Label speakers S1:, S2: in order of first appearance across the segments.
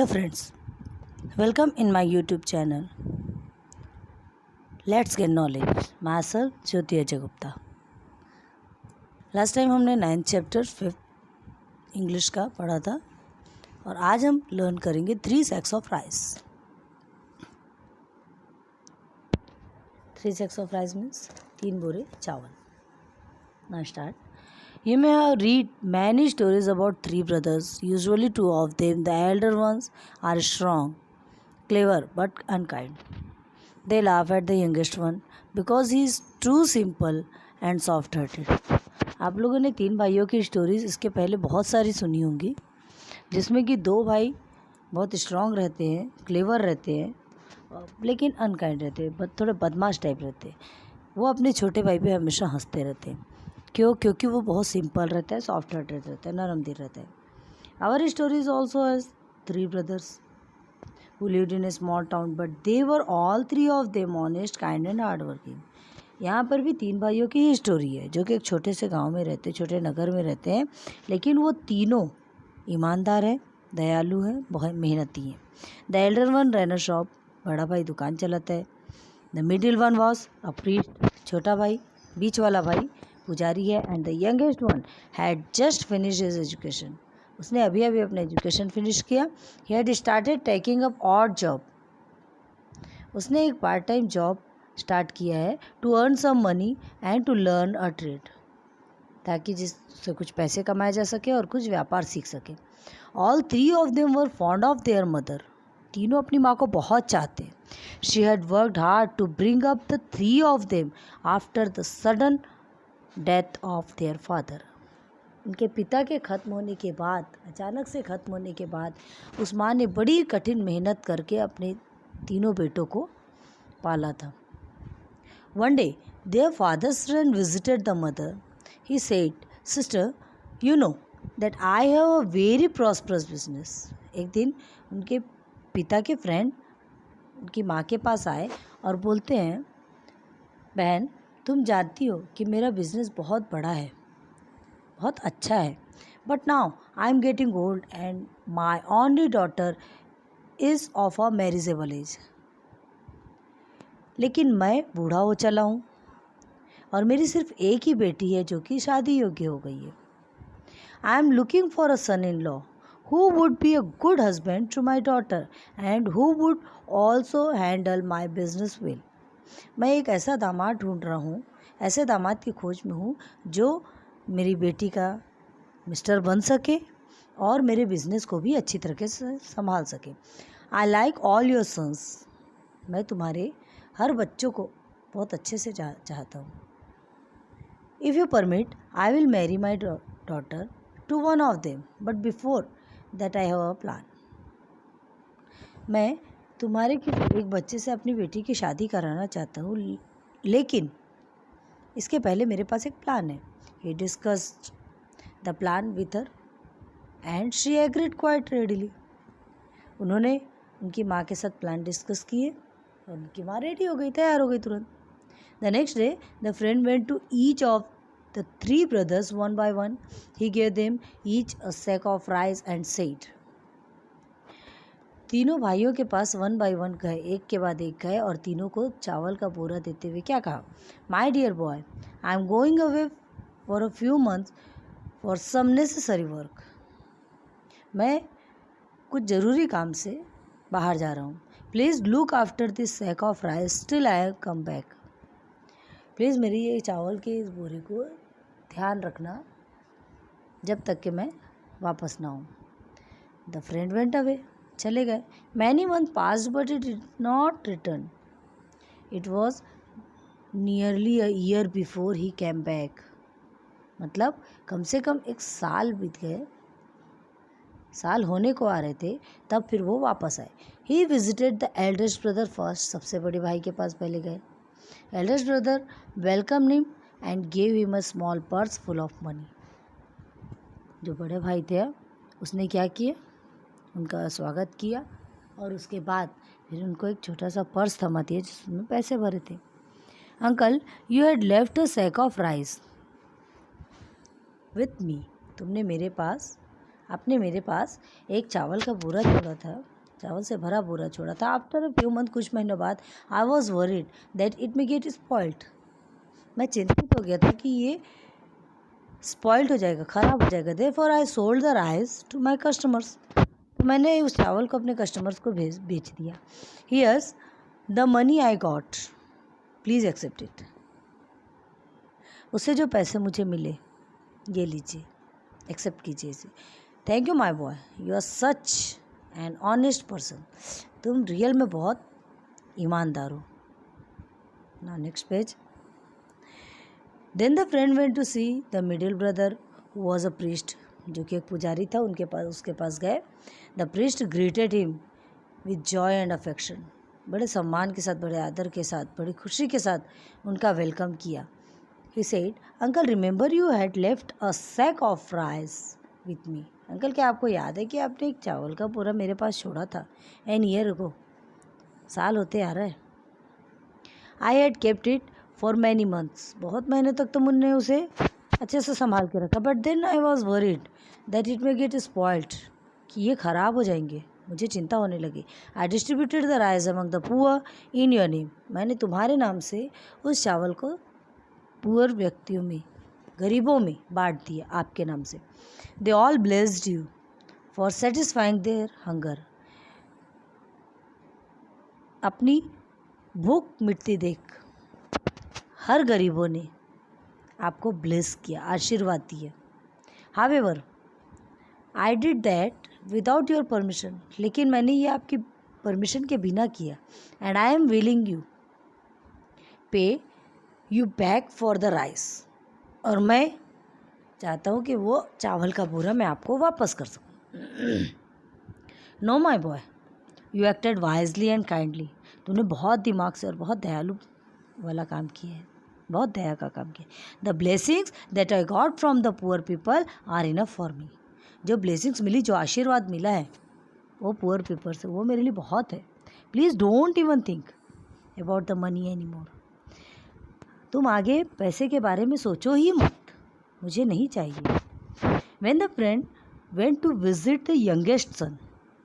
S1: Hello friends, welcome in my YouTube channel. Let's get knowledge. Myself Jyoti Ajay Gupta. Last time हमने 9th chapter 5th English का पढ़ा था और आज हम लर्न करेंगे 3 sacks of rice. 3 sacks of rice means 3 बोरे चावल. Now start. You may have read many stories about 3 brothers. Usually 2 of them, the elder ones, are strong, clever but unkind. They laugh at the youngest one because he is too simple and soft-hearted. आप लोगों ने 3 भाइयों की stories इसके पहले बहुत सारी सुनी होंगी, जिसमें कि 2 भाई बहुत स्ट्रांग रहते हैं, क्लेवर रहते हैं, लेकिन अनकाइंड रहते हैं, थोड़े बदमाश टाइप रहते हैं. वो अपने छोटे भाई पे हमेशा हंसते रहते हैं. क्योंकि वो बहुत सिंपल रहता है, सॉफ्ट हार्टेड रहता है, नरम दिल रहता है. Our story is also has 3 brothers who lived in a small town, but they were all 3 of them honest, kind and hard working. यहाँ पर भी 3 भाइयों की ही स्टोरी है, जो कि एक छोटे से गांव में रहते, छोटे नगर में रहते हैं, लेकिन वो तीनों ईमानदार हैं, दयालु हैं, बहुत मेहनती हैं. The elder one run a shop, बड़ा भाई दुकान चलाता है. The middle one was a priest, छोटा भाई, बीच वाला भाई पुजारी है. And the youngest one had just finish his education, उसने अभी अभी अपना एजुकेशन फिनिश किया. He had started taking up odd job, उसने एक पार्ट टाइम जॉब स्टार्ट किया है. To earn some money and to learn a trade, ताकि जिससे कुछ पैसे कमाए जा सके और कुछ व्यापार सीख सके. All 3 of them were fond of their mother, तीनों अपनी माँ को बहुत चाहते हैं. She had worked hard to bring up the 3 of them after the sudden death of their father. उनके पिता के ख़त्म होने के बाद, अचानक से ख़त्म होने के बाद, उस माँ ने बड़ी कठिन मेहनत करके अपने तीनों बेटों को पाला था. One day their father's son visited the mother. He said, sister, you know that I have a very prosperous business. एक दिन उनके पिता के फ्रेंड उनकी माँ के पास आए और बोलते हैं, बहन, तुम जानती हो कि मेरा बिज़नेस बहुत बड़ा है, बहुत अच्छा है. But now I am getting old and my only daughter is of a marriageable age. लेकिन मैं बूढ़ा हो चला हूँ और मेरी सिर्फ एक ही बेटी है जो कि शादी योग्य हो गई है. I am looking for a son in law who would be a good husband to my daughter and who would also handle my business well. मैं एक ऐसा दामाद ढूंढ रहा हूँ, ऐसे दामाद की खोज में हूँ जो मेरी बेटी का मिस्टर बन सके और मेरे बिजनेस को भी अच्छी तरीके से संभाल सके. I like all your sons, मैं तुम्हारे हर बच्चों को बहुत अच्छे से चाहता हूँ. If you permit I will marry my daughter to one of them, but before that I have a plan. मैं तुम्हारे किसी एक बच्चे से अपनी बेटी की शादी कराना चाहता हूँ, लेकिन इसके पहले मेरे पास एक प्लान है. ही discussed the plan with her and she agreed quite readily. उन्होंने उनकी माँ के साथ प्लान डिस्कस किए और उनकी माँ रेडी हो गई, तैयार हो गई तुरंत. The next day the friend went to each of the 3 brothers one by one. He gave them each a sack of rice and said, तीनों भाइयों के पास 1 by 1 गए, एक के बाद एक गए और तीनों को चावल का बोरा देते हुए क्या कहा, my dear boy, I am going away for a few months for some necessary work. मैं कुछ ज़रूरी काम से बाहर जा रहा हूँ. Please look after this sack of rice till I come back. Please मेरी ये चावल के इस बोरे को ध्यान रखना जब तक कि मैं वापस ना आऊँ. द फ्रेंड वेंट अवे, चले गए. Many month passed but it did not return. It was nearly a year before he came back. मतलब कम से कम 1 साल बीत गए, साल होने को आ रहे थे, तब फिर वो वापस आए. He visited the eldest brother first, सबसे बड़े भाई के पास पहले गए. Eldest brother welcome him and gave him a small purse full of money. जो बड़े भाई थे उसने क्या किया, उनका स्वागत किया और उसके बाद फिर उनको एक छोटा सा पर्स थमा दिया जिसमें पैसे भरे थे. Uncle, you had left a sack of rice with me. तुमने मेरे पास एक चावल का बोरा छोड़ा था चावल से भरा बोरा छोड़ा था। आफ्टर अ फ्यू मंथ, कुछ महीनों बाद, आई was worried that it may get spoiled. मैं चिंतित हो गया था कि ये स्पॉइल्ड हो जाएगा, ख़राब हो जाएगा। Therefore I sold the rice to my customers. तो मैंने उस चावल को अपने कस्टमर्स को बेच दिया। Here's the money I got, please accept it. उससे जो पैसे मुझे मिले, ये लीजिए, एक्सेप्ट कीजिए इसे। Thank you my boy, you are such an honest person. तुम रियल में बहुत ईमानदार हो। Now next page. Then the friend went to see the middle brother who was a priest, जो कि एक पुजारी था, उसके पास गए। The priest greeted him with joy and affection. बड़े सम्मान के साथ, बड़े आदर के साथ, बड़ी खुशी के साथ उनका वेलकम किया। He said, uncle remember you had left a sack of rice with me. Uncle, क्या आपको याद है कि आपने एक चावल का पूरा मेरे पास छोड़ा था एन ईयर को, साल होते आ रहा है। I had kept it for many months, बहुत महीने तक तो मुन्ने उसे अच्छे से संभाल के रखा। But then I was worried that it may get spoiled, कि ये ख़राब हो जाएंगे, मुझे चिंता होने लगी। I distributed the rice among the poor in your name, मैंने तुम्हारे नाम से उस चावल को पुअर व्यक्तियों में, गरीबों में बांट दिया आपके नाम से। They all blessed you for satisfying their hunger, अपनी भूख मिटती देख हर गरीबों ने आपको ब्लेस किया, आशीर्वाद दिया। However I did that without your permission, लेकिन मैंने ये आपकी परमिशन के बिना किया। And I am willing you pay you back for the rice, और मैं चाहता हूँ कि वो चावल का बोरा मैं आपको वापस कर सकूँ। Know my boy, you acted wisely and kindly, तूने बहुत दिमाग से और बहुत दयालु वाला काम किया है, बहुत दया का काम किया। The blessings that I got from the poor people are enough for me, जो ब्लेसिंग्स मिली, जो आशीर्वाद मिला है वो पुअर पीपल से, वो मेरे लिए बहुत है। Please don't even think about the money any more, तुम आगे पैसे के बारे में सोचो ही मत, मुझे नहीं चाहिए। When the friend went to visit the youngest son,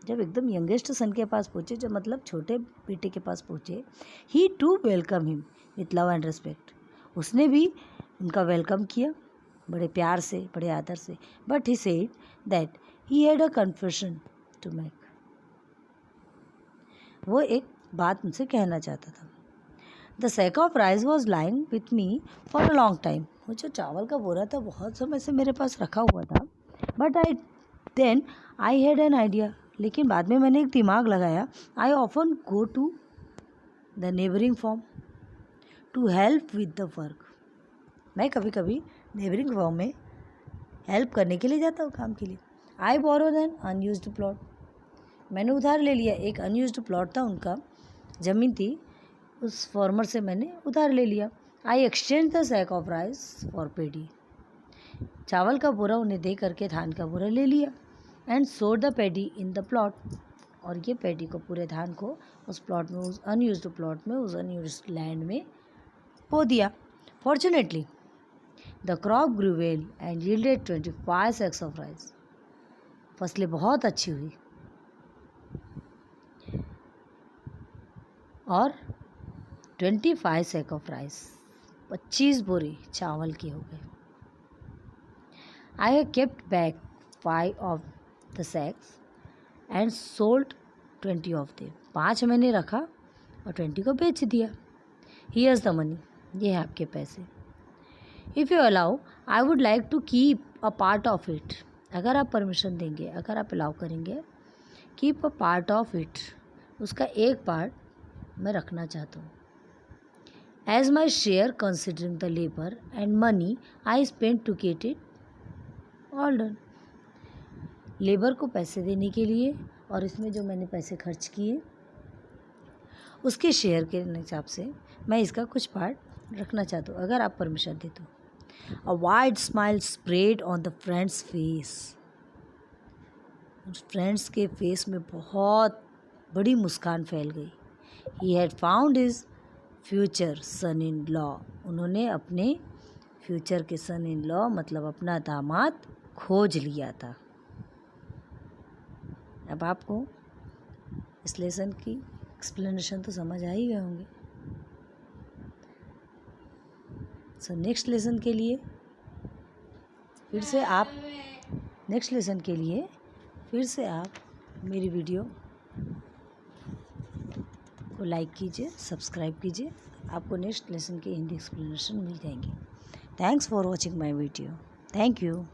S1: जब एकदम यंगेस्ट सन के पास पहुँचे, जो मतलब छोटे बेटे के पास पहुँचे, he to welcome him with love and respect, उसने भी उनका वेलकम किया बड़े प्यार से, बड़े आदर से। But he said that he had a confession to make, वो एक बात मुझसे कहना चाहता था। The sack of rice was lying with me for a long time, वो जो चावल का बोरा था बहुत समय से मेरे पास रखा हुआ था। But I had an idea, लेकिन बाद में मैंने एक दिमाग लगाया। I often go to the neighbouring farm to help with the work, मैं कभी कभी नेबरिंग फॉर्म में हेल्प करने के लिए जाता हूँ, काम के लिए। I borrowed an unused plot, मैंने उधार ले लिया, एक अनयूज्ड प्लॉट था उनका, ज़मीन थी, उस फार्मर से मैंने उधार ले लिया। I exchange the sack of rice for paddy, चावल का बोरा उन्हें दे करके धान का बोरा ले लिया। एंड सोड the pedi in the plot, और ये पेडी को, पूरे धान को उस प्लॉट में, उस अनयूज्ड प्लॉट में, उस अनयूज्ड लैंड में बो दिया। Fortunately the crop grew well and yielded 25 sacks of rice, फसलें बहुत अच्छी हुई और 25 सैक ऑफ राइस, 25 बोरे चावल के हो गए। I have kept back 5 of the sacks and sold 20 of them, 5 मैंने रखा और 20 को बेच दिया। हियर्स द मनी, ये है आपके पैसे। If you allow I would like to keep a part of it, अगर आप परमिशन देंगे, अगर आप अलाउ करेंगे, keep a part of it, उसका एक पार्ट मैं रखना चाहता हूँ। As my share considering the labour and money I spend to get it all done, labour को पैसे देने के लिए और इसमें जो मैंने पैसे खर्च किए उसके शेयर के हिसाब से मैं इसका कुछ पार्ट रखना चाहता हूँ, अगर आप परमिशन दे तो। A wide smile spread on the friend's face, friend's के फेस में बहुत बड़ी मुस्कान फैल गई। He had found his future son in law, उन्होंने अपने फ्यूचर के सन इन लॉ मतलब अपना दामाद खोज लिया था। अब आपको इस लेसन की एक्सप्लेनेशन तो समझ आ ही गए होंगे। सो नेक्स्ट लेसन के लिए फिर से आप मेरी वीडियो को लाइक कीजिए, सब्सक्राइब कीजिए। आपको नेक्स्ट लेसन की हिंदी एक्सप्लेनेशन मिल जाएंगी। Thanks for watching my video. Thank you.